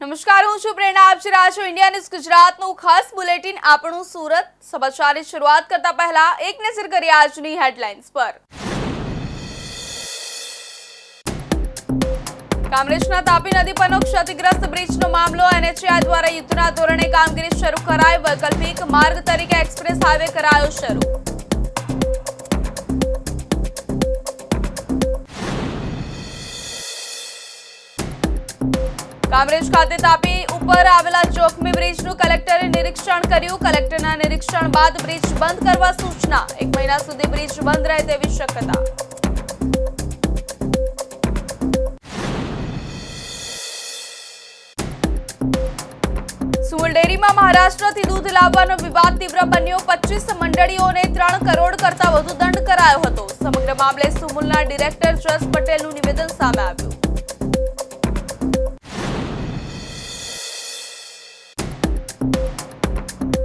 નમસ્કાર, હું છું પ્રેરણા. આપ જોઈ રહ્યા છો ઇન્ડિયા ન્યૂઝ ગુજરાતનું ખાસ બુલેટિન. આપણું સુરત સમાચારની શરૂઆત કરતા પહેલા એક નજર કરીએ આજની હેડલાઇન્સ પર. કામરેજના તાપી નદી પરનો ક્ષતિગ્રસ્ત બ્રિજનો મામલો. NHAI દ્વારા યુદ્ધના ધોરણે કામગીરી શરૂ કરાઈ. વૈકલ્પિક માર્ગ તરીકે એક્સપ્રેસ હાઈવે કરાયો શરૂ. કામરેજ ખાતે તાપી ઉપર આવેલા જોખમી બ્રિજનું કલેક્ટરે નિરીક્ષણ કર્યું. કલેક્ટરના નિરીક્ષણ બાદ બ્રિજ બંધ કરવા સૂચના. 1 મહિના સુધી બ્રિજ બંધ રહે તેવી શક્યતા. સુમુલ ડેરીમાં મહારાષ્ટ્રથી દૂધ લાવવાનો વિવાદ તીવ્ર બન્યો. 25 મંડળીઓને 3 કરોડ કરતા વધુ દંડ કરાયો હતો. સમગ્ર મામલે સુમુલના ડિરેક્ટર જસ પટેલનું નિવેદન સામે આવ્યું.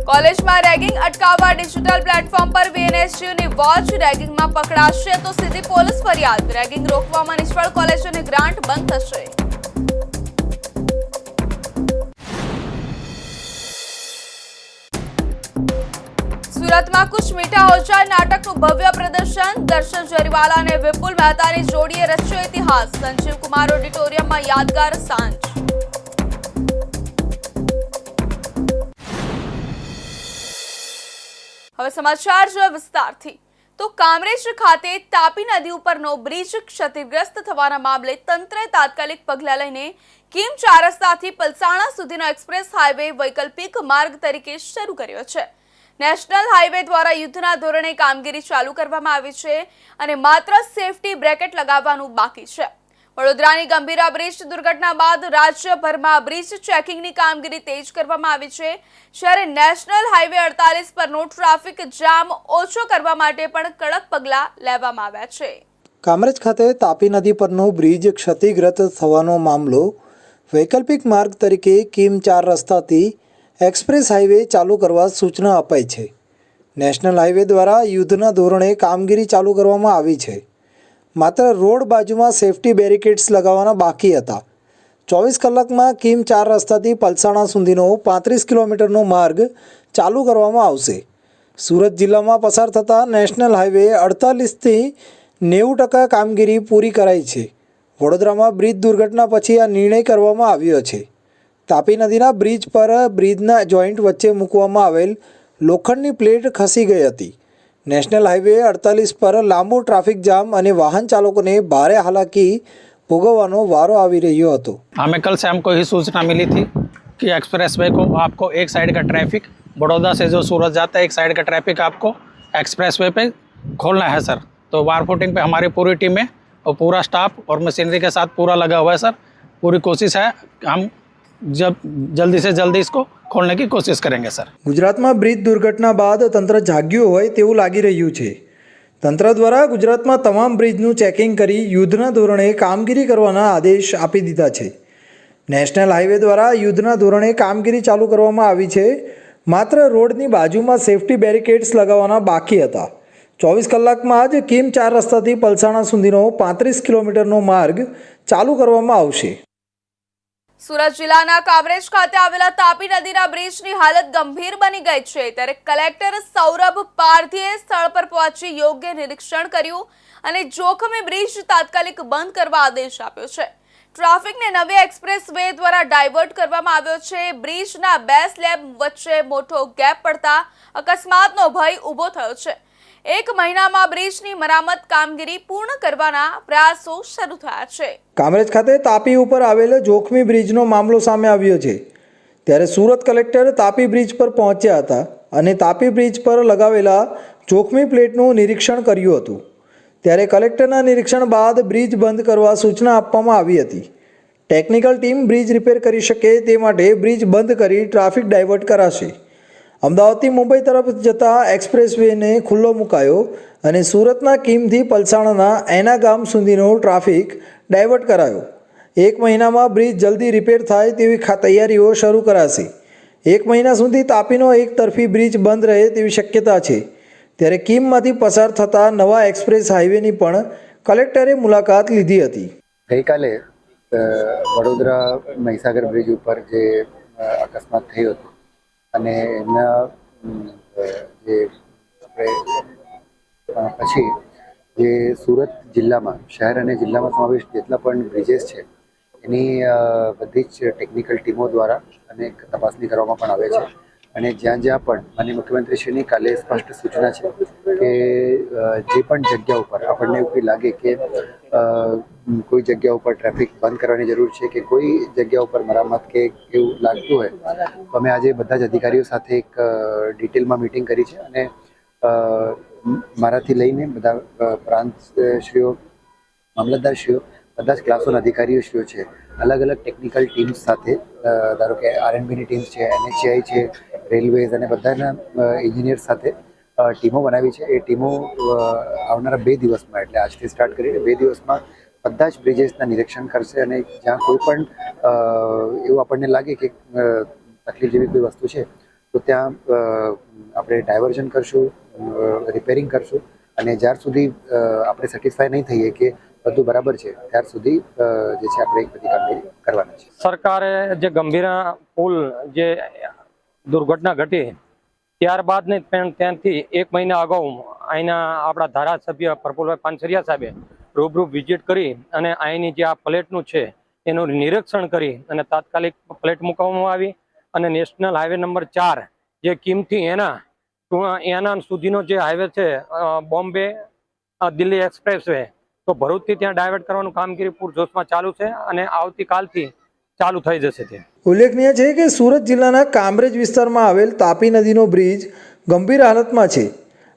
કોલેજમાં રેગિંગ અટકાવવા ડિજિટલ પ્લેટફોર્મ પર VNSGની વોચ. રેગિંગમાં પકડાશે તો સીધી પોલીસ ફરિયાદ. રેગિંગ રોકવામાં નિષ્ફળ કોલેજોની ગ્રાન્ટ બંધ થશે. સુરતમાં કુછ મીઠા હો જાએ નાટકનું ભવ્ય પ્રદર્શન. દર્શન જરીવાલા અને વિપુલ મહેતાની જોડીએ રચ્યો ઇતિહાસ. સંજીવ કુમાર ઓડિટોરિયમમાં યાદગાર સાંજ. હવે સમાચાર જોઈએ વિસ્તારથી. તો કામરેજ ખાતે તાપી નદી ઉપરનો બ્રિજ ક્ષતિગ્રસ્ત થવાના મામલે તંત્રએ તાત્કાલિક પગલાં લઈને કીમ 4 રસ્તાથી પલસાણા સુધીનો એક્સપ્રેસ હાઈવે વૈકલ્પિક માર્ગ તરીકે શરૂ કર્યો છે. નેશનલ હાઈવે દ્વારા યુદ્ધના ધોરણે કામગીરી ચાલુ કરવામાં આવી છે અને માત્ર સેફટી બ્રેકેટ લગાવવાનું બાકી છે. વડોદરાની ગંભીરા બ્રિજ દુર્ઘટના બાદ રાજ્યભરમાં બ્રિજ ચેકિંગની કામગીરી તેજ કરવામાં આવી છે. જ્યારે નેશનલ હાઈવે 48 પરનો ટ્રાફિક જામ ઓછો કરવા માટે પણ કડક પગલાં લેવામાં આવ્યા છે. કામરેજ ખાતે તાપી નદી પરનો બ્રિજ ક્ષતિગ્રસ્ત થવાનો મામલો વૈકલ્પિક માર્ગ તરીકે કીમ 4 રસ્તાથી એક્સપ્રેસ હાઈવે ચાલુ કરવા સૂચના અપાઈ છે. નેશનલ હાઈવે દ્વારા યુદ્ધના ધોરણે કામગીરી ચાલુ કરવામાં આવી છે. માત્ર રોડ બાજુમાં સેફટી બેરિકેડ્સ લગાવવાના બાકી હતા. 24 કલાકમાં કીમ 4 રસ્તાથી પલસાણા સુધીનો 35 કિલોમીટરનો માર્ગ ચાલુ કરવામાં આવશે. સુરત જિલ્લામાં પસાર થતા નેશનલ હાઈવે 48થી 90% કામગીરી પૂરી કરાઈ છે. વડોદરામાં બ્રિજ દુર્ઘટના પછી આ નિર્ણય કરવામાં આવ્યો છે. તાપી નદીના બ્રિજ પર બ્રિજના જોઈન્ટ વચ્ચે મૂકવામાં આવેલ લોખંડની પ્લેટ ખસી ગઈ હતી. નેશનલ હાઈવે 48 પર લાંબુ ટ્રાફિક જામ અને વાહન ચાલકોને ભારે હાલાકી ભોગવવાનો વારો આવી રહ્યો હતો. हमें कल से हमको ही सूचना मिली थी कि एक्सप्रेस वे को आपको एक साइड का ट्रैफिक बड़ौदा से जो सूरत जाता है एक साइड का ट्रैफिक आपको एक्सप्रेस वे पे खोलना है सर. तो वार फुटिंग पे हमारी पूरी टीमें और पूरा स्टाफ और मशीनरी के साथ पूरा लगा हुआ है सर. पूरी कोशिश है हम जल्दी से जल्दी इसको खोलने की कोशिश करेंगे सर. ગુજરાતમાં બ્રિજ દુર્ઘટના બાદ તંત્ર જાગ્યું હોય તેવું લાગી રહ્યું છે. તંત્ર દ્વારા ગુજરાતમાં તમામ બ્રિજનું ચેકિંગ કરી યુદ્ધના ધોરણે કામગીરી કરવાના આદેશ આપી દીધા છે. નેશનલ હાઈવે દ્વારા યુદ્ધના ધોરણે કામગીરી ચાલુ કરવામાં આવી છે. માત્ર રોડની બાજુમાં સેફટી બેરિકેડ્સ લગાવવાના બાકી હતા. 24 કલાકમાં જ કીમ 4 રસ્તાથી પલસાણા સુધીનો 35 કિલોમીટરનો માર્ગ ચાલુ કરવામાં આવશે. સુરત જિલ્લાના કામરેજ ખાતે આવેલા તાપી નદીના બ્રિજની હાલત ગંભીર બની ગઈ છે. ત્યારે કલેક્ટર સૌરભ પારધીએ સ્થળ પર પહોંચી યોગ્ય નિરીક્ષણ કર્યું અને જોખમી બ્રિજ તાત્કાલિક બંધ કરવા આદેશ આપ્યો છે. ટ્રાફિકને નવી એક્સપ્રેસ વે દ્વારા ડાયવર્ટ કરવામાં આવ્યો છે. બ્રિજના 2 સ્લેબ વચ્ચે મોટો ગેપ પડતા અકસ્માતનો ભય ઊભો થયો છે. 1 મહિનામાં બ્રિજની મરામત કામગીરી પૂર્ણ કરવાના પ્રયાસો શરૂ થયા છે. કામરેજ ખાતે તાપી ઉપર આવેલ જોખમી બ્રિજનો મામલો સામે આવ્યો છે. ત્યારે સુરત કલેક્ટર તાપી બ્રિજ પર પહોંચ્યા હતા અને તાપી બ્રિજ પર લગાવેલા જોખમી પ્લેટનું નિરીક્ષણ કર્યું હતું. ત્યારે કલેક્ટરના નિરીક્ષણ બાદ બ્રિજ બંધ કરવા સૂચના આપવામાં આવી હતી. ટેકનિકલ ટીમ બ્રિજ રિપેર કરી શકે તે માટે બ્રિજ બંધ કરી ટ્રાફિક ડાયવર્ટ કરાશે. અમદાવાદથી મુંબઈ તરફ જતા એક્સપ્રેસ વેને ખુલ્લો મુકાયો અને સુરતના કીમથી પલસાણાના એના ગામ સુધીનો ટ્રાફિક ડાયવર્ટ કરાયો. 1 મહિનામાં બ્રિજ જલ્દી રિપેર થાય તેવી તૈયારીઓ શરૂ કરાશે. 1 મહિના સુધી તાપીનો એક તરફી બ્રિજ બંધ રહે તેવી શક્યતા છે. ત્યારે કીમમાંથી પસાર થતા નવા એક્સપ્રેસ હાઈવેની પણ કલેક્ટરે મુલાકાત લીધી હતી. ગઈકાલે વડોદરા મહીસાગર બ્રિજ ઉપર જે અકસ્માત થયો હતો અને એમના જે આપણે પછી જે સુરત જિલ્લામાં શહેર અને જિલ્લામાં સમાવેશ જેટલા પણ બ્રિજેસ છે એની બધી જ ટેકનિકલ ટીમો દ્વારા અને તપાસણી કરવામાં પણ આવે છે અને જ્યાં જ્યાં પણ માનનીય મુખ્યમંત્રીશ્રીની કાલે સ્પષ્ટ સૂચના છે કે જે પણ જગ્યા ઉપર આપણને એવું લાગે કે કોઈ જગ્યા ઉપર ટ્રાફિક બંધ કરવાની જરૂર છે કે કોઈ જગ્યા ઉપર મરામત કે એવું લાગતું હોય તો અમે આજે બધા જ અધિકારીઓ સાથે એક ડિટેલમાં મિટિંગ કરી છે અને મારાથી લઈને બધા પ્રાંતશ્રીઓ મામલતદારશ્રીઓ બધા જ ક્લાસોના અધિકારીઓશ્રીઓ છે અલગ અલગ ટેકનિકલ ટીમ્સ સાથે ધારો કે આરએનબીની ટીમ્સ છે NHAI છે રેલવેઝ અને બધાના એન્જિનિયર સાથે ટીમો બનાવી છે એ ટીમો આવનારા 2 દિવસમાં એટલે આજથી સ્ટાર્ટ કરીને 2 દિવસમાં બધા જ બ્રિજેસના નિરીક્ષણ કરશે અને જ્યાં કોઈ પણ એવું આપણને લાગે કે તકલીફ જેવી કોઈ વસ્તુ છે તો ત્યાં આપણે ડાયવર્ઝન કરશું રિપેરિંગ કરશું અને જ્યાર સુધી આપણે સેટિસ્ફાય નહીં થઈએ કે બધું બરાબર છે ત્યાર સુધી જે છે આપણે એક બધી કામગીરી કરવાના છે. સરકારે જે ગંભીરા પુલ જે દુર્ઘટના ઘટી ત્યારબાદ ને પણ ત્યાંથી 1 મહિના અગાઉ અહીંના આપણા ધારાસભ્ય પ્રફુલભાઈ પાનસરિયા સાહેબે રૂબરૂ વિઝિટ કરી અને અહીંની જે આ પ્લેટનું છે એનું નિરીક્ષણ કરી અને તાત્કાલિક પ્લેટ મૂકવામાં આવી અને નેશનલ હાઈવે નંબર 4 જે કિમથી એના સુધીનો જે હાઈવે છે બોમ્બે દિલ્હી એક્સપ્રેસ વે તો ભરૂચથી ત્યાં ડાયવર્ટ કરવાનું કામગીરી પૂરજોશમાં ચાલુ છે અને આવતીકાલથી ચાલુ થઈ જશે તે. ઉલ્લેખનીય છે કે સુરત જિલ્લાના કામરેજ વિસ્તારમાં આવેલ તાપી નદીનો બ્રિજ ગંભીર હાલતમાં છે.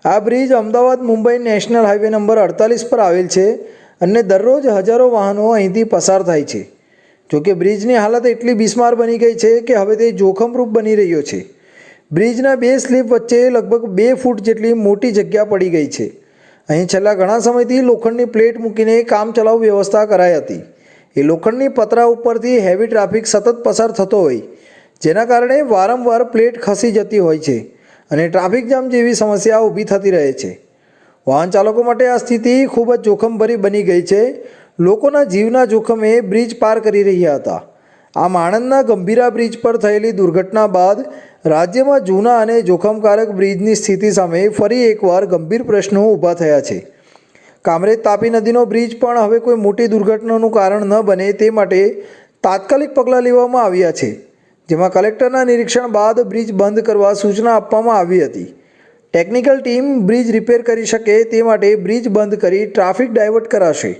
આ bridge Ahmedabad Mumbai national highway number 48 પર આવેલ છે અને દરરોજ હજારો વાહનો અહીંથી પસાર થાય છે. જોકે બ્રિજની હાલત એટલી બિસ્માર બની ગઈ છે કે હવે તે જોખમરૂપ બની રહ્યો છે. બ્રિજના 2 સ્લીપ વચ્ચે લગભગ 2 ફૂટ જેટલી મોટી જગ્યા પડી ગઈ છે. અહીં છેલ્લા ઘણા સમયથી લોખંડની પ્લેટ મૂકીને કામચલાઉ વ્યવસ્થા કરાઈ હતી. એ લોખંડની પતરા ઉપરથી હેવી ટ્રાફિક સતત પસાર થતો હોય જેના કારણે વારંવાર પ્લેટ ખસી જતી હોય છે અને ટ્રાફિક જામ જેવી સમસ્યા ઊભી થતી રહે છે. વાહન ચાલકો માટે આ સ્થિતિ ખૂબ જ જોખમભરી બની ગઈ છે. લોકોના જીવના જોખમે બ્રિજ પાર કરી રહ્યા હતા. આમ આણંદના ગંભીરા બ્રિજ પર થયેલી દુર્ઘટના બાદ રાજ્યમાં જૂના અને જોખમકારક બ્રિજની સ્થિતિ સામે ફરી એકવાર ગંભીર પ્રશ્નો ઊભા થયા છે. કામરેજ તાપી નદીનો બ્રિજ પણ હવે કોઈ મોટી દુર્ઘટનાનું કારણ ન બને તે માટે તાત્કાલિક પગલાં લેવામાં આવ્યા છે, જેમાં કલેક્ટરના નિરીક્ષણ બાદ બ્રિજ બંધ કરવા સૂચના આપવામાં આવી હતી. ટેકનિકલ ટીમ બ્રિજ રિપેર કરી શકે તે માટે બ્રિજ બંધ કરી ટ્રાફિક ડાયવર્ટ કરાશે.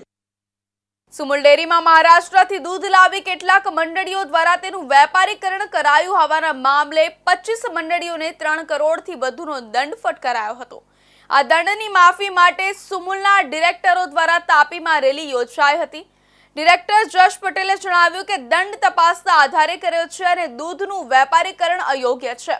સુમુલ ડેરીમાં મહારાષ્ટ્રથી દૂધ લાવી કેટલાક મંડળીઓ દ્વારા તેનું વેપારીકરણ કરાયું હોવાના મામલે 25 મંડળીઓને 3 કરોડથી વધુનો દંડ ફટકારાયો હતો. આ દંડની માફી માટે સુમુલના ડિરેક્ટરો દ્વારા તાપીમાં રેલી યોજાઈ હતી. ડિરેક્ટર જશ પટેલે જણાવ્યું કે દંડ તપાસના આધારે કર્યો છે અને દૂધનું વેપારીકરણ અયોગ્ય છે.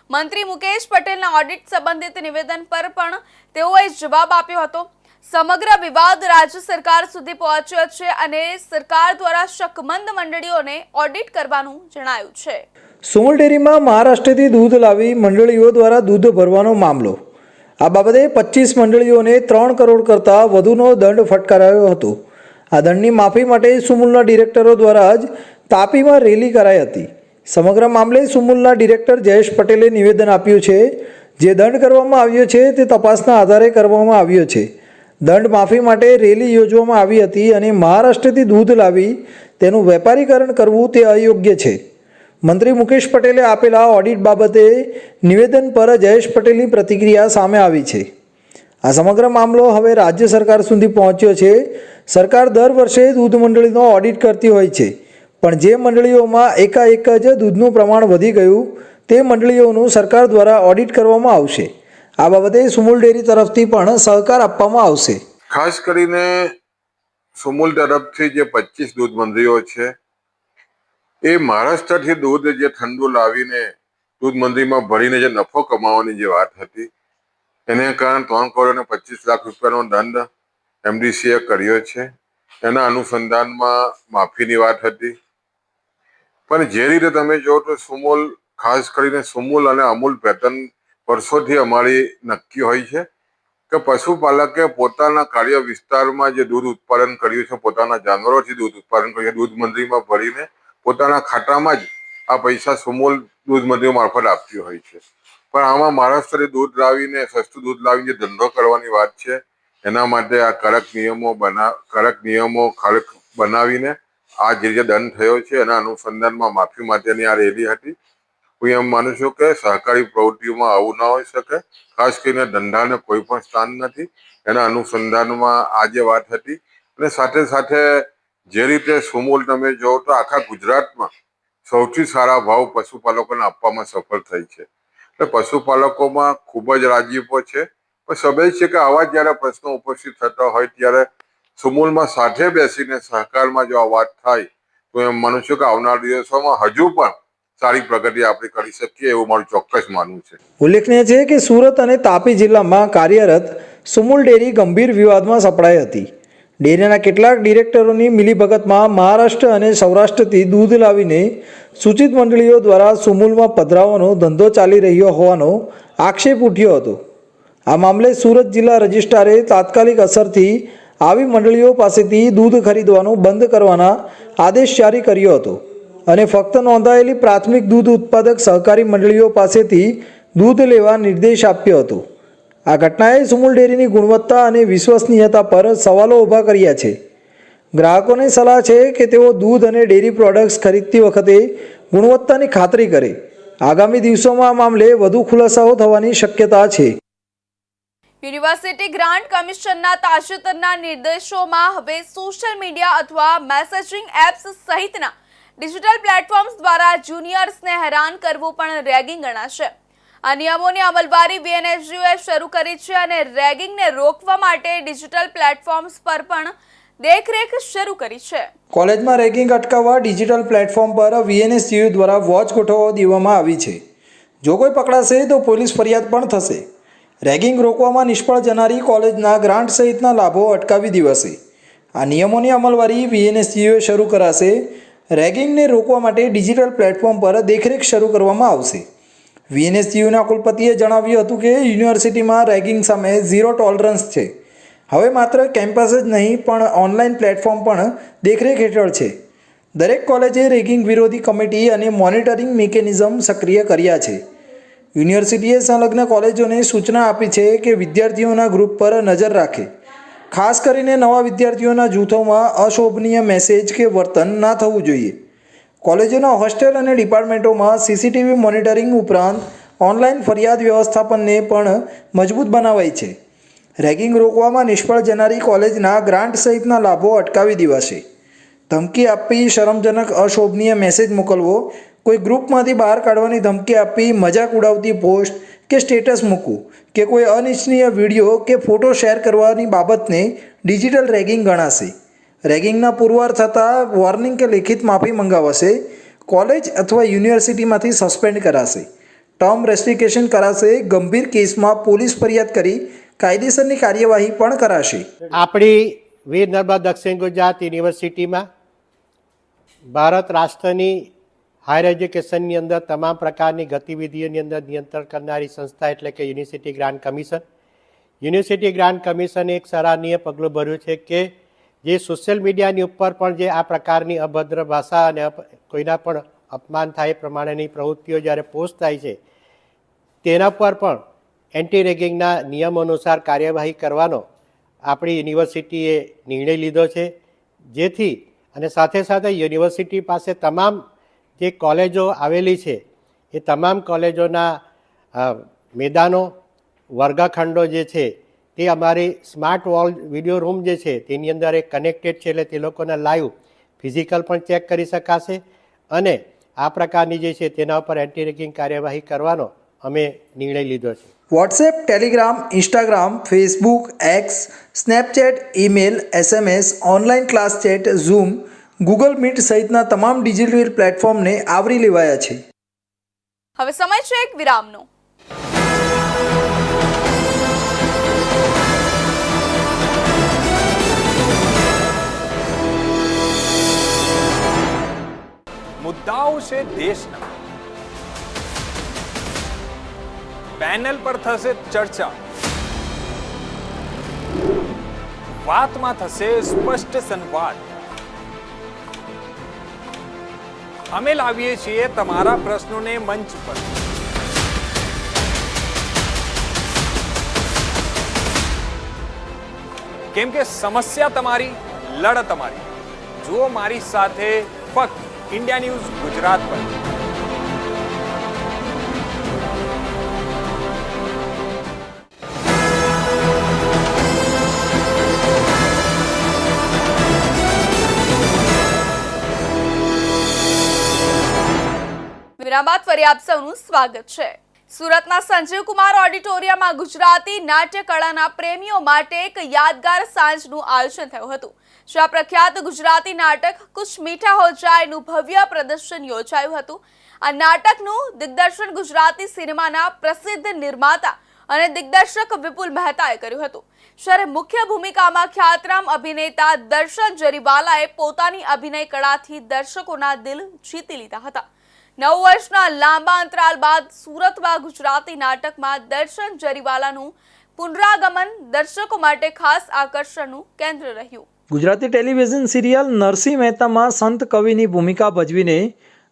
મંત્રી મુકેશ પટેલના ઓડિટ સંબંધિત નિવેદન પર પણ તેઓએ જવાબ આપ્યો હતો. સમગ્ર વિવાદ રાજ્ય સરકાર સુધી પહોંચ્યો છે અને સરકાર દ્વારા શકમંદ મંડળીઓને ઓડિટ કરવાનું જણાયું છે. સુમુલ ડેરીમાં મહારાષ્ટ્રથી દૂધ લાવી મંડળીઓ દ્વારા દૂધ ભરવાનો મામલો. આ બાબતે 25 મંડળીઓને 3 કરોડ કરતાં વધુનો દંડ ફટકારાયો હતો. આ દંડની માફી માટે સુમુલના ડિરેક્ટરો દ્વારા જ તાપીમાં રેલી કરાઈ હતી. સમગ્ર મામલે સુમુલના ડિરેક્ટર જયેશ પટેલે નિવેદન આપ્યું છે. જે દંડ કરવામાં આવ્યો છે તે તપાસના આધારે કરવામાં આવ્યો છે. દંડ માફી માટે રેલી યોજવામાં આવી હતી અને મહારાષ્ટ્રથી દૂધ લાવી તેનું વેપારીકરણ કરવું તે અયોગ્ય છે. મંત્રી મુકેશ પટેલે આપેલા ઓડિટ બાબતે નિવેદન પર જયેશ પટેલની પ્રતિક્રિયા સામે આવી છે. આ સમગ્ર મામલો હવે રાજ્ય સરકાર સુધી પહોંચ્યો છે. સરકાર દર વર્ષે દૂધ મંડળીનો ઓડિટ કરતી હોય છે, પણ જે મંડળીઓમાં એકાએક જ દૂધનું પ્રમાણ વધી ગયું તે મંડળીઓનું સરકાર દ્વારા ઓડિટ કરવામાં આવશે. આ બાબતે સુમુલ ડેરી તરફથી પણ સહકાર આપવામાં આવશે. ખાસ કરીને સુમુલ તરફથી જે 25 દૂધ મંડળીઓ છે એ મહારાષ્ટ્રથી દૂધ જે ઠંડુ લાવીને દૂધ મંડળીમાં ભરીને જે નફો કમાવાની જે વાત હતી એને કારણે 3 કરોડ અને 25 લાખ રૂપિયાનો દંડ MDCએ કર્યો છે. એના અનુસંધાનમાં માફીની વાત હતી. પણ જે રીતે તમે જો તો સુમુલ, ખાસ કરીને સુમુલ અને અમૂલ પેટર્ન વર્ષોથી અમારી નક્કી હોય છે કે પશુપાલકે પોતાના કાર્ય વિસ્તારમાં જે દૂધ ઉત્પાદન કર્યું છે, પોતાના જાનવરોથી દૂધ ઉત્પાદન કર્યું છે, દૂધ મંડળીમાં ભરીને પોતાના ખાતામાં જ આ પૈસા સુમૂલ દૂધ મંડળીઓ મારફત આપતી હોય છે. પણ આમાં મહારાષ્ટ્રથી દૂધ લાવીને સસ્તું દૂધ લાવીને જે ધંધો કરવાની વાત છે, એના માટે આ કડક નિયમો બનાવીને આ જે દંડ થયો છે એના અનુસંધાનમાં માફી માટેની આ રેલી હતી. હું એમ માનું છું કે સહકારી પ્રવૃત્તિઓમાં આવું ના હોઈ શકે. ખાસ કરીને ધંધાને કોઈ પણ સ્થાન નથી. એના અનુસંધાનમાં આ જે વાત હતી અને સાથે સાથે જે રીતે સુમૂલ તમે જોવો તો આખા ગુજરાતમાં સૌથી સારા ભાવ પશુપાલકોને આપવામાં સફળ થઈ છે. એટલે પશુપાલકોમાં ખૂબ જ રાજીપો છે. પણ સ્વાભાવિક છે કે આવા જ્યારે પ્રશ્નો ઉપસ્થિત થતા હોય ત્યારે સુમૂલમાં સાથે બેસીને સહકારમાં જો આ વાત થાય તો એમ માનું છું કે આવનાર દિવસોમાં હજુ પણ સારી પ્રગતિ આપણે કરી શકીએ એવું મારું ચોક્કસ માનવું છે. ઉલ્લેખનીય છે કે સુરત અને તાપી જિલ્લામાં કાર્યરત સુમૂલ ડેરી ગંભીર વિવાદમાં સપડાઈ હતી. ડેરીના કેટલાક ડિરેક્ટરોની મિલીભગતમાં મહારાષ્ટ્ર અને સૌરાષ્ટ્રથી દૂધ લાવીને સૂચિત મંડળીઓ દ્વારા સુમૂલમાં પધરાવવાનો ધંધો ચાલી રહ્યો હોવાનો આક્ષેપ ઉઠ્યો હતો. આ મામલે સુરત જિલ્લા રજિસ્ટ્રારે તાત્કાલિક અસરથી આવી મંડળીઓ પાસેથી દૂધ ખરીદવાનું બંધ કરવાના આદેશ જારી કર્યો હતો અને ફક્ત નોંધાયેલી પ્રાથમિક દૂધ ઉત્પાદક સહકારી મંડળીઓ પાસેથી દૂધ લેવા નિર્દેશ આપ્યો હતો. આ ઘટનાએ સુમૂલ ડેરીની ગુણવત્તા અને વિશ્વસનીયતા પર સવાલો ઊભા કર્યા છે. ગ્રાહકોને સલાહ છે કે તેઓ દૂધ અને ડેરી પ્રોડક્ટ્સ ખરીદતી વખતે ગુણવત્તાની ખાતરી કરે. આગામી દિવસોમાં આ મામલે વધુ ખુલાસાઓ થવાની શક્યતા છે. યુનિવર્સિટી ગ્રાન્ટ કમિશનના તાજેતરના નિર્દેશોમાં હવે સોશિયલ મીડિયા અથવા મેસેજિંગ એપ્સ સહિતના ડિજિટલ પ્લેટફોર્મ્સ દ્વારા જુનિયર્સને હેરાન કરવું પણ રેગિંગ ગણાશે. આ નિયમોની અમલવારી VNSGOએ શરૂ કરી છે અને રેગિંગને રોકવા માટે ડિજિટલ પ્લેટફોર્મ્સ પર પણ દેખરેખ શરૂ કરી છે. કોલેજમાં રેગિંગ અટકાવવા ડિજિટલ પ્લેટફોર્મ પર VNSGO દ્વારા વોચ ગોઠવવા દેવામાં આવી છે. જો કોઈ પકડાશે તો પોલીસ ફરિયાદ પણ થશે. રેગિંગ રોકવામાં નિષ્ફળ જનારી કોલેજના ગ્રાન્ટ સહિતના લાભો અટકાવી દેવાશે. આ નિયમોની અમલવારી VNSGOએ શરૂ કરાશે. રેગિંગને રોકવા માટે ડિજિટલ પ્લેટફોર્મ પર દેખરેખ શરૂ કરવામાં આવશે. VNSGOના કુલપતિએ જણાવ્યું હતું કે યુનિવર્સિટીમાં રેગિંગ સામે ઝીરો ટોલરન્સ છે. હવે માત્ર કેમ્પસ જ નહીં પણ ઓનલાઈન પ્લેટફોર્મ પણ દેખરેખ હેઠળ છે. દરેક કોલેજે રેગિંગ વિરોધી કમિટી અને મોનિટરિંગ મિકેનિઝમ સક્રિય કર્યા છે. યુનિવર્સિટીએ સંલગ્ન કોલેજોને સૂચના આપી છે કે વિદ્યાર્થીઓના ગ્રુપ પર નજર રાખે. ખાસ કરીને નવા વિદ્યાર્થીઓના જૂથોમાં અશોભનીય મેસેજ કે વર્તન ના થવું જોઈએ. કોલેજોના હોસ્ટેલ અને ડિપાર્ટમેન્ટોમાં CCTV મોનિટરિંગ ઉપરાંત ઓનલાઈન ફરિયાદ વ્યવસ્થાપનને પણ મજબૂત બનાવાઈ છે. રેગિંગ રોકવામાં નિષ્ફળ જનારી કોલેજના ગ્રાન્ટ સહિતના લાભો અટકાવી દેવાશે. ધમકી આપી, શરમજનક અશોભનીય મેસેજ મોકલવો, કોઈ ગ્રુપમાંથી બહાર કાઢવાની ધમકી આપી, મજાક ઉડાવતી પોસ્ટ કે સ્ટેટસ મૂકવું કે કોઈ અનિચ્છનીય વિડીયો કે ફોટો શેર કરવાની બાબતને ડિજિટલ રેગિંગ ગણાશે. રેગિંગના પુરવાર થતાં વોર્નિંગ કે લેખિત માફી મંગાવાશે. કોલેજ અથવા યુનિવર્સિટીમાંથી સસ્પેન્ડ કરાશે. ટર્મ રેસ્ટ્રિક્શન કરાશે. ગંભીર કેસમાં પોલીસ ફરિયાદ કરી કાયદેસરની કાર્યવાહી પણ કરાશે. આપણી વીર નર્મદા દક્ષિણ ગુજરાત યુનિવર્સિટીમાં ભારત રાષ્ટ્રની હાયર એજ્યુકેશનની અંદર તમામ પ્રકારની ગતિવિધિઓની અંદર નિયંત્રણ કરનારી સંસ્થા એટલે કે university grant commission. University grant કમિશને એક સરાહનીય પગલું ભર્યું છે કે જે સોશિયલ મીડિયાની ઉપર પણ જે આ પ્રકારની અભદ્ર ભાષા અને કોઈના પણ અપમાન થાય પ્રમાણેની પ્રવૃત્તિઓ જ્યારે પોસ્ટ થાય છે તેના પર પણ એન્ટી રેગિંગના નિયમો અનુસાર કાર્યવાહી કરવાનો આપણી યુનિવર્સિટીએ નિર્ણય લીધો છે. જેથી અને સાથે સાથે યુનિવર્સિટી પાસે તમામ જે કોલેજો આવેલી છે એ તમામ કોલેજોના મેદાનો, વર્ગખંડો જે છે તે અમારી સ્માર્ટ વોલ વિડીયો રૂમ જે છે તેની અંદર એક કનેક્ટેડ છે. એટલે તે લોકોના લાઈવ ફિઝિકલ પણ ચેક કરી શકાશે અને આ પ્રકારની જે છે તેના ઉપર એન્ટી રેગિંગ કાર્યવાહી કરવાનો અમે નિર્ણય લીધો છે. WhatsApp, Telegram, Instagram, Facebook, x, Snapchat, email, SMS, online class chat, zoom, Google meet સહિતના તમામ ડિજિટલ પ્લેટફોર્મને આવરી લેવાયા છે. હવે સમય છે એક વિરામનો. મુદ્દાઓ છે દેશના, પેનલ પર થશે ચર્ચા, વાતમાં થશે સ્પષ્ટ સંવાદ. અમે લાવીએ છીએ તમારા પ્રશ્નોને મંચ પર. કેમ કે સમસ્યા તમારી, લડત અમારી. જુઓ મારી સાથે ફક્ત ઇન્ડિયા ન્યૂઝ ગુજરાત પર. વિરામ બાદ ફરી આપ સૌનું સ્વાગત છે. સુરતના સંજીવ કુમાર ઓડિટોરિયમમાં ગુજરાતી નાટ્ય કળાના પ્રેમીઓ માટે એક યાદગાર સાંજનું આયોજન થયું હતું. જ્યાં પ્રખ્યાત ગુજરાતી નાટક કુછ મીઠા હો જાયનું ભવ્ય પ્રદર્શન યોજાયું હતું. આ નાટકનું દિગ્દર્શન ગુજરાતી સિનેમાના પ્રસિદ્ધ નિર્માતા અને દિગ્દર્શક વિપુલ મહેતાએ કર્યું હતું. જ્યારે મુખ્ય ભૂમિકામાં ખ્યાતનામ અભિનેતા દર્શન જરીવાલાએ પોતાની અભિનય કળાથી દર્શકોના દિલ જીતી લીધા હતા. 9 વર્ષના લાંબા અંતરાલ બાદ સુરતમાં ગુજરાતી નાટકમાં દર્શન જરીવાલાનું પુનરાગમન દર્શકો માટે ખાસ આકર્ષણનું કેન્દ્ર રહ્યું. ગુજરાતી ટેલિવિઝન સિરિયલ નરસિંહ મહેતામાં સંત કવિની ભૂમિકા ભજવીને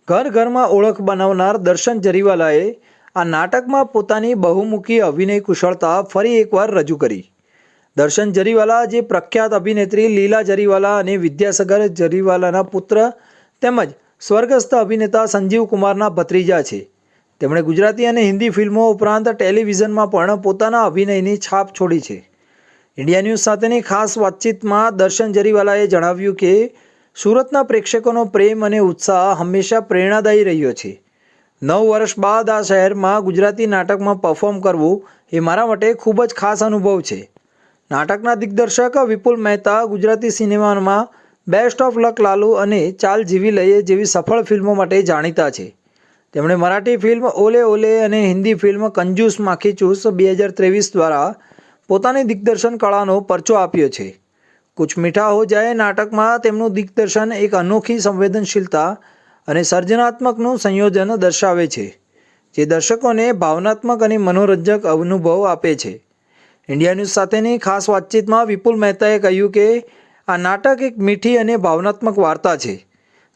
ઘર ઘરમાં ઓળખ બનાવનાર દર્શન જરીવાલાએ આ નાટકમાં પોતાની બહુમુખી અભિનય કુશળતા ફરી એકવાર રજૂ કરી. દર્શન જરીવાલા જે પ્રખ્યાત અભિનેત્રી લીલા જરીવાલા અને વિદ્યાસાગર જરીવાલાના પુત્ર તેમજ સ્વર્ગસ્થ અભિનેતા સંજીવ કુમારના ભત્રીજા છે. તેમણે ગુજરાતી અને હિન્દી ફિલ્મો ઉપરાંત ટેલિવિઝનમાં પણ પોતાના અભિનયની છાપ છોડી છે. ઇન્ડિયા ન્યૂઝ સાથેની ખાસ વાતચીતમાં દર્શન જરીવાલાએ જણાવ્યું કે સુરતના પ્રેક્ષકોનો પ્રેમ અને ઉત્સાહ હંમેશા પ્રેરણાદાયી રહ્યો છે. 9 વર્ષ બાદ આ શહેરમાં ગુજરાતી નાટકમાં પરફોર્મ કરવું એ મારા માટે ખૂબ જ ખાસ અનુભવ છે. નાટકના દિગ્દર્શક વિપુલ મહેતા ગુજરાતી સિનેમામાં બેસ્ટ ઓફ લક લાલુ અને ચાલ જીવી લઈએ જેવી સફળ ફિલ્મો માટે જાણીતા છે. તેમણે મરાઠી ફિલ્મ ઓલે ઓલે અને હિન્દી ફિલ્મ કંજૂસ માખી ચૂસ 2023 દ્વારા પોતાની દિગ્દર્શન કળાનો પરચો આપ્યો છે. કુછ મીઠા હો જાય નાટકમાં તેમનું દિગ્દર્શન એક અનોખી સંવેદનશીલતા અને સર્જનાત્મકનું સંયોજન દર્શાવે છે, જે દર્શકોને ભાવનાત્મક અને મનોરંજક અનુભવ આપે છે. ઇન્ડિયા ન્યૂઝ સાથેની ખાસ વાતચીતમાં વિપુલ મહેતાએ કહ્યું કે આ નાટક એક મીઠી અને ભાવનાત્મક વાર્તા છે,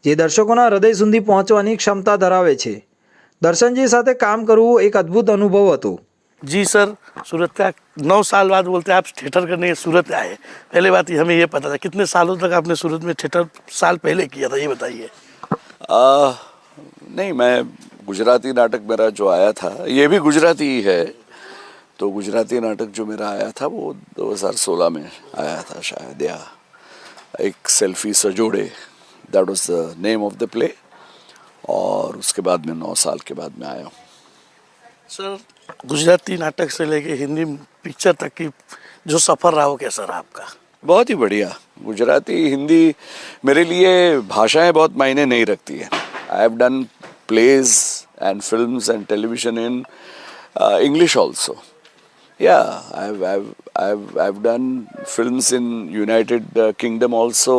જે દર્શકોના હૃદય સુધી પહોંચવાની ક્ષમતા ધરાવે છે. દર્શનજી સાથે કામ કરવું એક અદ્ભુત અનુભવ હતો. जी सर, सूरत का 9 साल बाद बोलते हैं आप थिएटर करने सूरत आए. पहले बात ये हमें ये पता था, कितने सालों तक आपने सूरत में थिएटर साल पहले किया था, ये बताइए. नहीं, मैं गुजराती नाटक मेरा जो आया था ये भी गुजराती ही है. तो गुजराती नाटक जो मेरा आया था वो 2016 में आया था शायद, या एक सेल्फी सजोड़े, that was the name of the play. और उसके बाद में 9 साल के बाद में आया हूँ. सर, गुजराती नाटक से लेके हिंदी पिक्चर तक की जो सफ़र रहा हो कैसा रहा आपका? बहुत ही बढ़िया. गुजराती हिंदी मेरे लिए भाषाएं बहुत मायने नहीं रखती है. I have done plays and films and television in English also. Yeah, I've done films in United Kingdom also.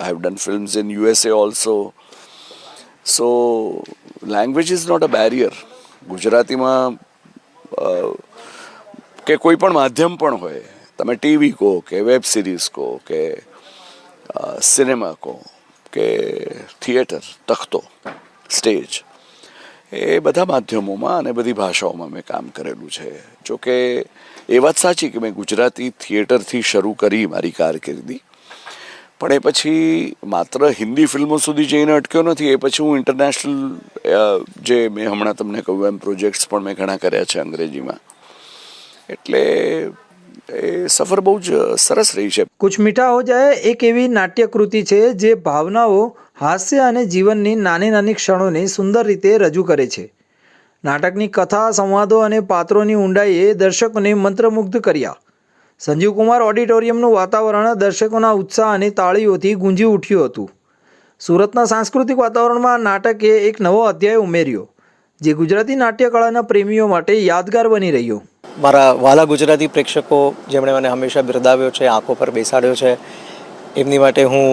I've done films in USA also. So language is not a barrier. ગુજરાતીમાં કે કોઈ પણ માધ્યમ પણ હોય, તમે TV કહો કે વેબ સિરીઝ કહો કે સિનેમા કહો કે થિયેટર, તખ્તો, સ્ટેજ, એ બધા માધ્યમોમાં અને બધી ભાષાઓમાં મેં કામ કરેલું છે. જોકે એ વાત સાચી કે મેં ગુજરાતી થિયેટરથી શરૂ કરી મારી કારકિર્દી, પણ એ પછી માત્ર હિન્દી ફિલ્મો સુધી જઈને અટક્યો નથી. એ પછી હું ઇન્ટરનેશનલ જે મેં હમણાં તમને કહ્યું એમ પ્રોજેક્ટ્સ પણ મેં ઘણા કર્યા છે અંગ્રેજીમાં. એટલે એ સફર બહુ જ સરસ રહી છે. કુછ મીઠા હો જાય એક એવી નાટ્યકૃતિ છે જે ભાવનાઓ, હાસ્ય અને જીવનની નાની નાની ક્ષણોને સુંદર રીતે રજૂ કરે છે. નાટકની કથા, સંવાદો અને પાત્રોની ઊંડાઈએ દર્શકોને મંત્રમુગ્ધ કર્યા. સંજીવ કુમાર ઓડિટોરિયમનું વાતાવરણ દર્શકોના ઉત્સાહ અને તાળીઓથી ગુંજી ઉઠ્યું હતું. સુરતના સાંસ્કૃતિક વાતાવરણમાં આ નાટકે એક નવો અધ્યાય ઉમેર્યો, જે ગુજરાતી નાટ્યકળાના પ્રેમીઓ માટે યાદગાર બની રહ્યો. મારા વાલા ગુજરાતી પ્રેક્ષકો જેમણે મને હંમેશા બિરદાવ્યો છે, આંખો પર બેસાડ્યો છે, એમની માટે હું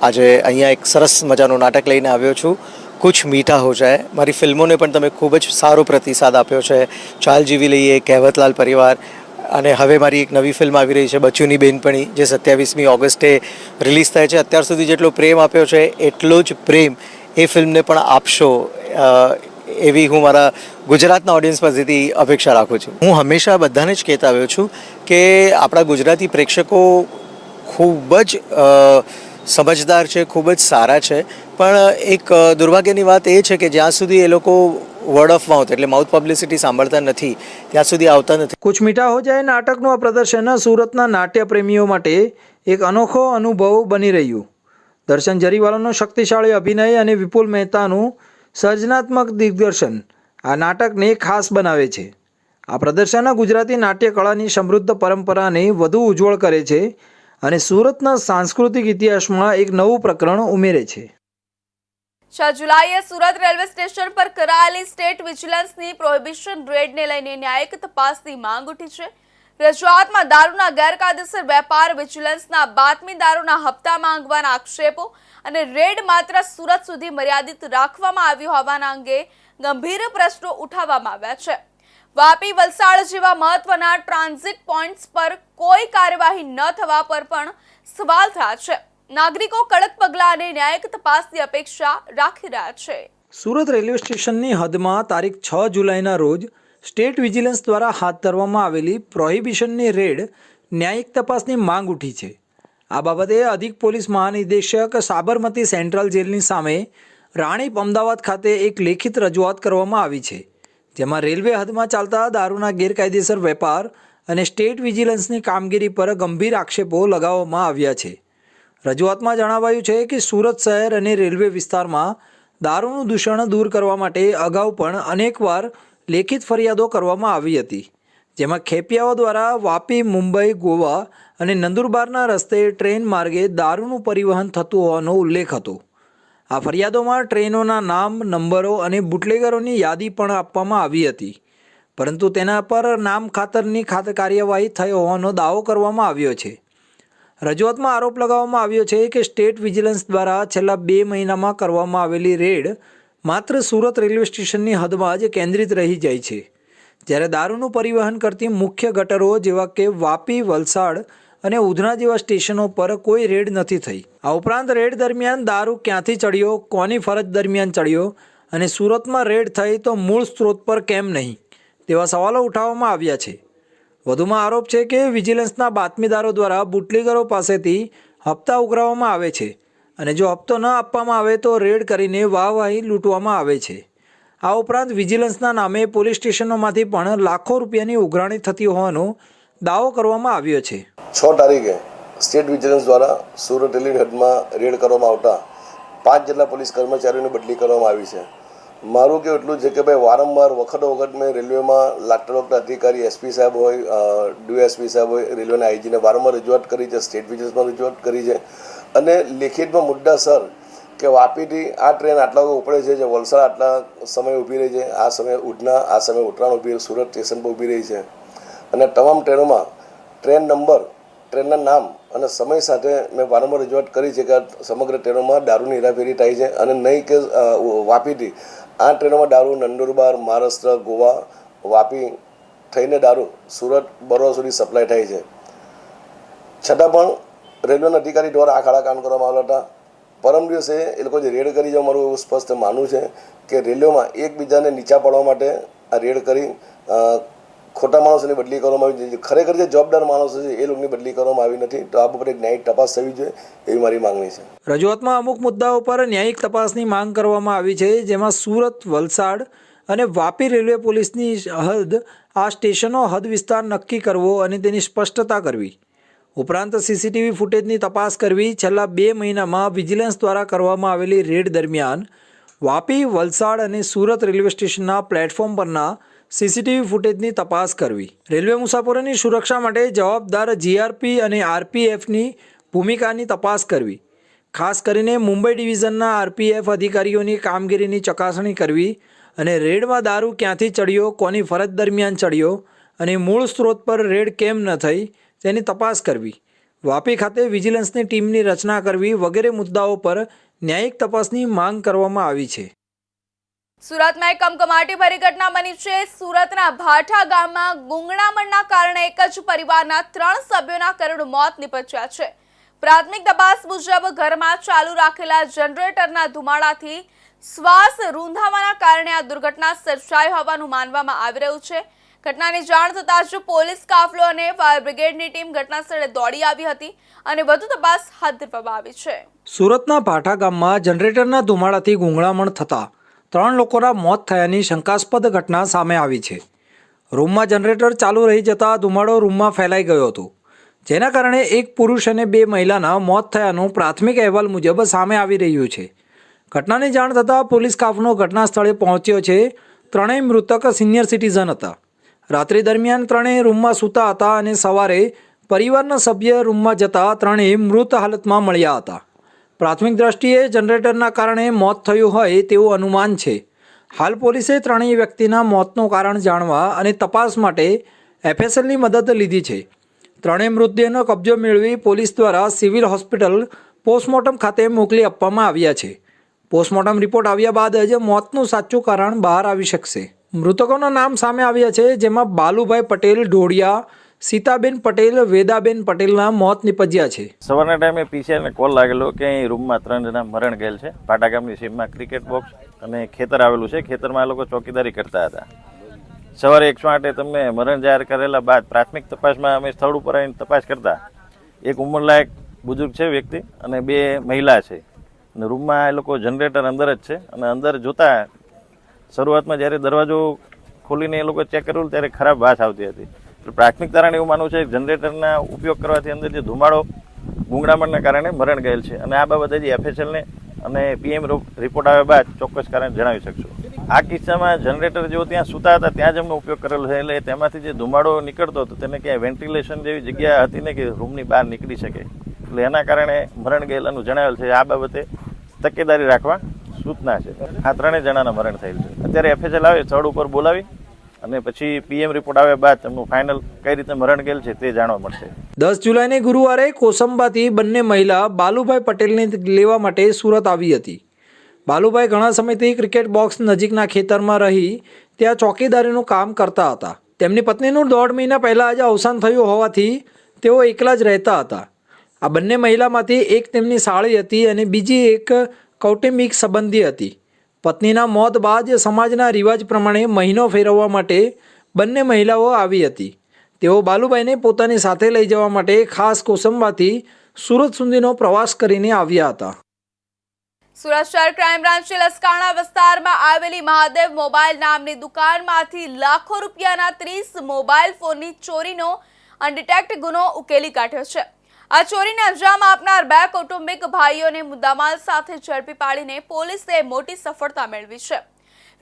આજે અહીંયા એક સરસ મજાનું નાટક લઈને આવ્યો છું, કુછ મીઠા હો જાય. મારી ફિલ્મોને પણ તમે ખૂબ જ સારો પ્રતિસાદ આપ્યો છે. ચાલ જીવી લઈએ, કહેવતલાલ પરિવાર, અને હવે મારી એક નવી ફિલ્મ આવી રહી છે બચ્ચુની બેનપણી, જે 27મી ઓગસ્ટે રિલીઝ થાય છે. અત્યાર સુધી જેટલો પ્રેમ આપ્યો છે એટલો જ પ્રેમ એ ફિલ્મને પણ આપશો, એવી હું મારા ગુજરાતના ઓડિયન્સ પાસેથી અપેક્ષા રાખું છું. હું હંમેશા બધાને જ કહેતા આવ્યો છું કે આપણા ગુજરાતી પ્રેક્ષકો ખૂબ જ સમજદાર છે, ખૂબ જ સારા છે, પણ એક દુર્ભાગ્યની વાત એ છે કે જ્યાં સુધી એ લોકો વર્ડ ઓફ માઉથ એટલે માઉથ પબ્લિસિટી સાંભળતા નથી ત્યાં સુધી આવતા નથી. કુછ મીઠા હો જાય નાટકનું આ પ્રદર્શન સુરતના નાટ્ય પ્રેમીઓ માટે એક અનોખો અનુભવ બની રહ્યું. દર્શન જરીવાલાનો શક્તિશાળી અભિનય અને વિપુલ મહેતાનું સર્જનાત્મક દિગ્દર્શન આ નાટકને ખાસ બનાવે છે. આ પ્રદર્શન ગુજરાતી નાટ્ય કળાની સમૃદ્ધ પરંપરાને વધુ ઉજ્જવળ કરે છે અને સુરતના સાંસ્કૃતિક ઇતિહાસમાં એક નવું પ્રકરણ ઉમેરે છે. 6 જુલાઈએ સુરત રેલવે સ્ટેશન પર કરાયેલી સ્ટેટ વિજિલન્સની પ્રોહિબિશન રેડને લઈને ન્યાયિક તપાસની માંગ ઉઠી છે. રજૂઆતમાં દારૂના ગેરકાયદેસર વેપાર, વિજિલન્સના બાતમીદારોના હપ્તા માંગવાના આક્ષેપો અને રેડ માત્ર સુરત સુધી મર્યાદિત રાખવામાં આવ્યું હોવાના અંગે ગંભીર પ્રશ્નો ઉઠાવવામાં આવ્યા છે. વાપી, વલસાડ જેવા મહત્વના ટ્રાન્ઝિટ પોઈન્ટ્સ પર કોઈ કાર્યવાહી ન થવા પર પણ સવાલ થયા છે. નાગરિકો કડક પગલાં અને ન્યાયિક તપાસની અપેક્ષા રાખી રહ્યા છે. સુરત રેલવે સ્ટેશનની હદમાં તારીખ 6 જુલાઈના રોજ સ્ટેટ વિજિલન્સ દ્વારા હાથ ધરવામાં આવેલી પ્રોહિબિશનની રેડ ન્યાયિક તપાસની માંગ ઉઠી છે. આ બાબતે અધિક પોલીસ મહાનિદેશક સાબરમતી સેન્ટ્રલ જેલની સામે રાણીપ અમદાવાદ ખાતે એક લેખિત રજૂઆત કરવામાં આવી છે, જેમાં રેલવે હદમાં ચાલતા દારૂના ગેરકાયદેસર વેપાર અને સ્ટેટ વિજિલન્સની કામગીરી પર ગંભીર આક્ષેપો લગાવવામાં આવ્યા છે. રજૂઆતમાં જણાવાયું છે કે સુરત શહેર અને રેલવે વિસ્તારમાં દારૂનું દૂષણ દૂર કરવા માટે અગાઉ પણ અનેકવાર લેખિત ફરિયાદો કરવામાં આવી હતી, જેમાં ખેપિયાઓ દ્વારા વાપી, મુંબઈ, ગોવા અને નંદુરબારના રસ્તે ટ્રેન માર્ગે દારૂનું પરિવહન થતું હોવાનો ઉલ્લેખ હતો. આ ફરિયાદોમાં ટ્રેનોના નામ, નંબરો અને બુટલેગરોની યાદી પણ આપવામાં આવી હતી, પરંતુ તેના પર નામ ખાતરની કાર્યવાહી થઈ હોવાનો દાવો કરવામાં આવ્યો છે. રજૂઆતમાં આરોપ લગાવવામાં આવ્યો છે કે સ્ટેટ વિજિલન્સ દ્વારા છેલ્લા 2 મહિનામાં કરવામાં આવેલી રેડ માત્ર સુરત રેલવે સ્ટેશનની હદમાં જ કેન્દ્રિત રહી જાય છે, જ્યારે દારૂનું પરિવહન કરતી મુખ્ય ગટરો જેવા કે વાપી, વલસાડ અને ઉધના જેવા સ્ટેશનો પર કોઈ રેડ નથી થઈ. આ ઉપરાંત રેડ દરમિયાન દારૂ ક્યાંથી ચડ્યો, કોની ફરજ દરમિયાન ચડ્યો અને સુરતમાં રેડ થઈ તો મૂળ સ્ત્રોત પર કેમ નહીં તેવા સવાલો ઉઠાવવામાં આવ્યા છે. વધુમાં આરોપ છે કે વિજિલન્સના બાતમીદારો દ્વારા બુટલેગરો પાસેથી હપ્તા ઉઘરાવવામાં આવે છે અને જો હપ્તો ન આપવામાં આવે તો રેડ કરીને વાહવાહી લૂંટવામાં આવે છે. આ ઉપરાંત વિજિલન્સના નામે પોલીસ સ્ટેશનોમાંથી પણ લાખો રૂપિયાની ઉઘરાણી થતી હોવાનો દાવો કરવામાં આવ્યો છે. 6 તારીખે સ્ટેટ વિજિલન્સ દ્વારા સુરત રેલવે હદમાં રેડ કરવામાં આવતા 5 જેટલા પોલીસ કર્મચારીઓની બદલી કરવામાં આવી છે. મારું કેવું એટલું છે કે ભાઈ વારંવાર વખત મેં રેલવેમાં લાગતા અધિકારી, એસપી સાહેબ હોય, ડીએસપી સાહેબ હોય, રેલવેના આઈજીને વારંવાર રજૂઆત કરી છે, સ્ટેટ વિજિલન્સમાં રજૂઆત કરી છે અને લેખિતમાં મુદ્દાસર કે વાપીથી આ ટ્રેન આટલા ઉપડે છે, જે વલસાડ આટલા સમય ઊભી રહી છે, આ સમય ઉધના, આ સમય ઉત્તરાયણ ઊભી સુરત સ્ટેશન પર ઊભી રહી છે અને તમામ ટ્રેનોમાં ટ્રેન નંબર, ટ્રેનના નામ અને સમય સાથે મેં વારંવાર રજૂઆત કરી છે કે સમગ્ર ટ્રેનોમાં દારૂની હેરાફેરી થાય છે અને નહીં કે વાપીથી આ ટ્રેનોમાં દારૂ નંદુરબાર, મહારાષ્ટ્ર, ગોવા, વાપી થઈને દારૂ સુરત, બરોડા સુધી સપ્લાય થાય છે. છતાં પણ રેલવેના અધિકારી દ્વારા આ ખાડા કામ કરવામાં આવ્યા હતા. પરમ દિવસે એ લોકો જે રેડ કરી છે, મારું એવું સ્પષ્ટ માનવું છે કે રેલવેમાં એકબીજાને નીચા પાડવા માટે આ રેડ કરી ખોટા માણસોની બદલી કરવામાં આવી છે. ખરેખર જે જવાબદાર માણસો છે એ લોકોની બદલી કરવામાં આવી નથી. તો આ બાબતે ન્યાયિક તપાસ થવી જોઈએ એવી મારી માંગણી છે. રજૂઆતમાં અમુક મુદ્દાઓ પર ન્યાયિક તપાસની માંગ કરવામાં આવી છે, જેમાં સુરત, વલસાડ અને વાપી રેલવે પોલીસની હદ, આ સ્ટેશનો હદ વિસ્તાર નક્કી કરવો અને તેની સ્પષ્ટતા કરવી. ઉપરાંત સીસીટીવી ફૂટેજની તપાસ કરવી. છેલ્લા 2 મહિનામાં વિજિલન્સ દ્વારા કરવામાં આવેલી રેડ દરમિયાન વાપી, વલસાડ અને સુરત રેલવે સ્ટેશનના પ્લેટફોર્મ પરના સીસીટીવી ફૂટેજની તપાસ કરવી. રેલવે મુસાફરોની સુરક્ષા માટે જવાબદાર જીઆરપી અને આરપીએફની ભૂમિકાની તપાસ કરવી. ખાસ કરીને મુંબઈ ડિવિઝનના આરપીએફ અધિકારીઓની કામગીરીની ચકાસણી કરવી અને રેડમાં દારૂ ક્યાંથી ચડ્યો, કોની ફરજ દરમિયાન ચડ્યો અને મૂળ સ્ત્રોત પર રેડ કેમ ન થઈ તેની તપાસ કરવી. વાપી ખાતે વિજિલન્સની ટીમની રચના કરવી વગેરે મુદ્દાઓ પર ન્યાયિક તપાસની માંગ કરવામાં આવી છે. સુરતમાં એક કમકમાટી ભરી ઘટના બની છે. સુરતના ભાઠા ગામમાં ગુંગળામણના કારણે એક જ પરિવારના 3 સભ્યોના કરુણ મોત નિપજ્યા છે. પ્રાથમિક તપાસ મુજબ ઘરમાં ચાલુ રાખેલા જનરેટરના ધુમાડાથી શ્વાસ રૂંધાવાના કારણે આ દુર્ઘટના સર્જાઈ હોવાનું માનવામાં આવી રહ્યું છે. ઘટનાની જાણ થતાં જ પોલીસ કાફલો અને ફાયર બ્રિગેડની ટીમ ઘટનાસ્થળે દોડી આવી હતી અને વધુ તપાસ હાથ ધરવામાં આવી છે. સુરતના ભાઠા ગામમાં જનરેટરના ધુમાડાથી ગુંગળામણ થતા 3 લોકોના મોત થયાની શંકાસ્પદ ઘટના સામે આવી છે. રૂમમાં જનરેટર ચાલુ રહી જતા ધુમાડો રૂમમાં ફેલાઈ ગયો હતો, જેના કારણે એક પુરુષ અને 2 મહિલાના મોત થયાનું પ્રાથમિક અહેવાલ મુજબ સામે આવી રહ્યું છે. ઘટનાની જાણ થતાં પોલીસ કાફલો ઘટના સ્થળે પહોંચ્યો છે. 3 મૃતક સિનિયર સિટીઝન હતા. રાત્રિ દરમિયાન 3 રૂમમાં સૂતા હતા અને સવારે પરિવારના સભ્ય રૂમમાં જતા 3 મૃત હાલતમાં મળ્યા હતા. પ્રાથમિક દ્રષ્ટિએ જનરેટરના કારણે મોત થયું હોય તેવું અનુમાન છે. હાલ પોલીસે 3 વ્યક્તિના મોતનું કારણ જાણવા અને તપાસ માટે FSLની મદદ લીધી છે. 3 મૃતદેહનો કબજો મેળવી પોલીસ દ્વારા સિવિલ હોસ્પિટલ પોસ્ટમોર્ટમ ખાતે મોકલી આપવામાં આવ્યા છે. પોસ્ટમોર્ટમ રિપોર્ટ આવ્યા બાદ જ મોતનું સાચું કારણ બહાર આવી શકશે. મૃતકોના નામ સામે આવ્યા છે, જેમાં બાલુભાઈ પટેલ ઢોડિયા, સીતાબેન પટેલ, વેદાબેન પટેલના મોત નિપજ્યા છે. સવારના ટાઈમે પીસીઆરને કોલ લાગેલો કે અહીં રૂમમાં 3 જણા મરણ ગયેલ છે. પાટા ગામની સીમમાં ક્રિકેટ બોક્સ અને ખેતર આવેલું છે. ખેતરમાં આ લોકો ચોકીદારી કરતા હતા. સવારે 108 તમને મરણ જાહેર કરેલા બાદ પ્રાથમિક તપાસમાં અમે સ્થળ ઉપર આવીને તપાસ કરતા એક ઉંમરલાયક બુઝુર્ગ છે વ્યક્તિ અને 2 મહિલા છે. અને રૂમમાં એ લોકો જનરેટર અંદર જ છે અને અંદર જોતા શરૂઆતમાં જ્યારે દરવાજો ખોલીને એ લોકો ચેક કરેલું ત્યારે ખરાબ વાસ આવતી હતી. પ્રાથમિક તારણ એવું માનવું છે કે જનરેટરના ઉપયોગ કરવાથી અંદર જે ધુમાડો ગુંગળામણના કારણે મરણ ગયેલ છે અને આ બાબતે જે FSLને અને PM રિપોર્ટ આવ્યા બાદ ચોક્કસ કારણ જણાવી શકશું. આ કિસ્સામાં જનરેટર જેઓ ત્યાં સૂતા હતા ત્યાં જ એમનો ઉપયોગ કરેલો છે, એટલે તેમાંથી જે ધુમાડો નીકળતો હતો તેને ક્યાંય વેન્ટિલેશન જેવી જગ્યા હતી ને કે રૂમની બહાર નીકળી શકે, એટલે એના કારણે મરણ ગયેલાનું જણાવેલ છે. આ બાબતે તકેદારી રાખવા સૂચના છે. આ 3 જણાના મરણ થયેલ છે. અત્યારે FSL આવે સ્થળ ઉપર બોલાવી અને પછી PM રિપોર્ટ આવ્યા બાદ તેમનું ફાઇનલ કઈ રીતે મરણ ગયેલ છે તે જાણવા મળશે. 10 જુલાઈને ગુરુવારે કોસંબાથી બંને મહિલા બાલુભાઈ પટેલને લેવા માટે સુરત આવી હતી. બાલુભાઈ ઘણા સમયથી ક્રિકેટ બોક્સ નજીકના ખેતરમાં રહી ત્યાં ચોકીદારીનું કામ કરતા હતા. તેમની પત્નીનું 1.5 મહિના પહેલાં જ અવસાન થયું હોવાથી તેઓ એકલા જ રહેતા હતા. આ બંને મહિલામાંથી એક તેમની સાળી હતી અને બીજી એક કૌટુંબિક સંબંધી હતી. પત્નીના મોત બાદ સમાજના રિવાજ પ્રમાણે મહિનો ફેરવવા માટે બંને મહિલાઓ આવી હતી. તેઓ બાલુભાઈને પોતાની સાથે લઈ જવા માટે ખાસ કોસંબાથી સુરત સુધીનો પ્રવાસ કરીને આવ્યા હતા. સુરત શહેર ક્રાઇમ બ્રાન્ચે લસકાણા વિસ્તારમાં આવેલી મહાદેવ મોબાઈલ નામની દુકાનમાંથી લાખો રૂપિયાના 30 મોબાઈલ ફોનની ચોરીનો અનડિટેક્ટ ગુનો ઉકેલી કાઢ્યો છે. આ ચોરીને અંજામ આપનાર 2 કૌટુંબિક ભાઈઓને મુદ્દામાલ સાથે ઝડપી પાડીને પોલીસે મોટી સફળતા મેળવી છે.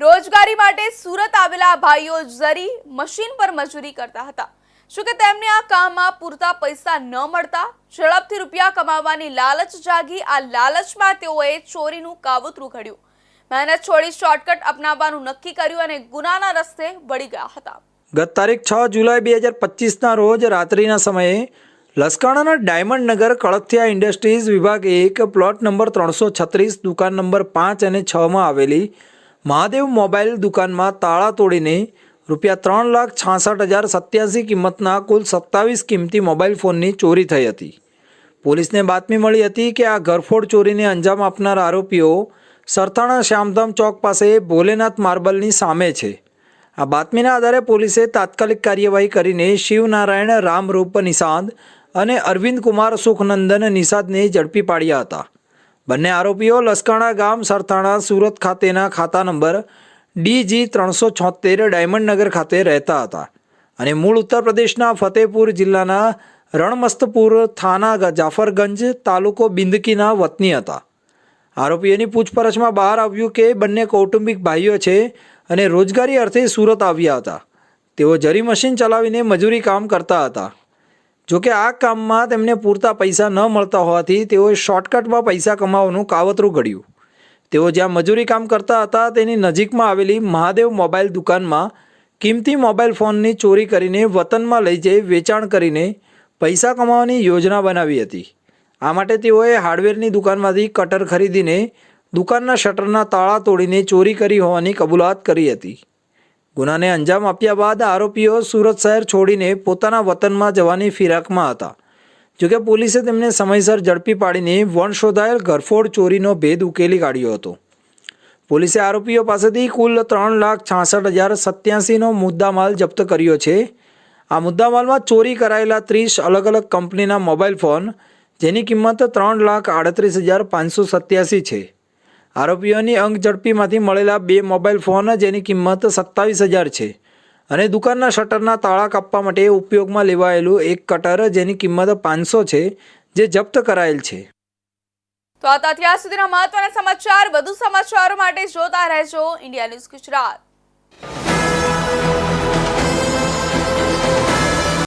રોજગારી માટે સુરત આવેલા ભાઈઓ જરી મશીન પર મજૂરી કરતા હતા. શું કે તેમને આ કામમાં પૂરતા પૈસા ન મળતા ઝડપથી રૂપિયા કમાવાની લાલચ જાગી આ લાલચમાં તેઓએ ચોરીનું કાવતરું ઘડ્યું. મહેનત છોડી શોર્ટકટ અપનાવવાનું નક્કી કર્યું અને ગુનાના રસ્તે વળી ગયા હતા. ગત તારીખ 6 જુલાઈ 2025ના રોજ રાત્રિના સમયે લસકાણાના ડાયમંડ નગર કળથિયા ઇન્ડસ્ટ્રીઝ વિભાગ 1 પ્લોટ નંબર 336 દુકાન નંબર 5 અને 6માં આવેલી મહાદેવ મોબાઈલ દુકાનમાં તાળા તોડીને રૂપિયા 3,66,087 કિંમતના કુલ 27 કિંમતી મોબાઈલ ફોનની ચોરી થઈ હતી. પોલીસને બાતમી મળી હતી કે આ ઘરફોડ ચોરીને અંજામ આપનાર આરોપીઓ સરથાણા શ્યામધામ ચોક પાસે ભોલેનાથ માર્બલની સામે છે. આ બાતમીના આધારે પોલીસે તાત્કાલિક કાર્યવાહી કરીને શિવનારાયણ રામરૂપ નિષાદ અને અરવિંદ કુમાર સુખનંદન નિષાદને ઝડપી પાડ્યા હતા. બંને આરોપીઓ લસકાણા ગામ સરથાણા સુરત ખાતેના ખાતા નંબર DG 376 ડાયમંડ નગર ખાતે રહેતા હતા અને મૂળ ઉત્તર પ્રદેશના ફતેહપુર જિલ્લાના રણમસ્તપુર થાના જાફરગંજ તાલુકો બિંદકીના વતની હતા. આરોપીઓની પૂછપરછમાં બહાર આવ્યું કે બંને કૌટુંબિક ભાઈઓ છે અને રોજગારી અર્થે સુરત આવ્યા હતા. તેઓ જરી મશીન ચલાવીને મજૂરી કામ કરતા હતા. જોકે આ કામમાં તેમને પૂરતા પૈસા ન મળતા હોવાથી તેઓએ શોર્ટકટમાં પૈસા કમાવાનું કાવતરું ઘડ્યું. તેઓ જ્યાં મજૂરી કામ કરતા હતા તેની નજીકમાં આવેલી મહાદેવ મોબાઈલ દુકાનમાં કિંમતી મોબાઈલ ફોનની ચોરી કરીને વતનમાં લઈ જઈ વેચાણ કરીને પૈસા કમાવાની યોજના બનાવી હતી. આ માટે તેઓએ હાર્ડવેરની દુકાનમાંથી કટર ખરીદીને દુકાનના શટરના તાળા તોડીને ચોરી કરી હોવાની કબૂલાત કરી હતી. ગુનાને અંજામ આપ્યા બાદ આરોપીઓ સુરત શહેર છોડીને પોતાના વતનમાં જવાની ફિરાકમાં હતા. જોકે પોલીસે તેમને સમયસર ઝડપી પાડીને વણશોધાયેલ ઘરફોડ ચોરીનો ભેદ ઉકેલી કાઢ્યો હતો. પોલીસે આરોપીઓ પાસેથી કુલ 3,66,087નો મુદ્દામાલ જપ્ત કર્યો છે. આ મુદ્દામાલમાં ચોરી કરાયેલા 30 અલગ અલગ કંપનીના મોબાઈલ ફોન, જેની કિંમત 3,38,587 છે. આરોપીઓની અંગ ઝડપીમાંથી મળેલા 2 મોબાઈલ ફોન, જેની કિંમત 27,000 છે, અને દુકાનના શટરના તાળા કાપવા માટે ઉપયોગમાં લેવાયેલું એક કટર, જેની કિંમત 500 છે, જે જપ્ત કરાયેલ છે. તો આ હતા અત્યાર સુધીના મહત્વના સમાચાર. વધુ સમાચારો માટે જોતા રહેજો ઇન્ડિયા ન્યૂઝ ગુજરાત.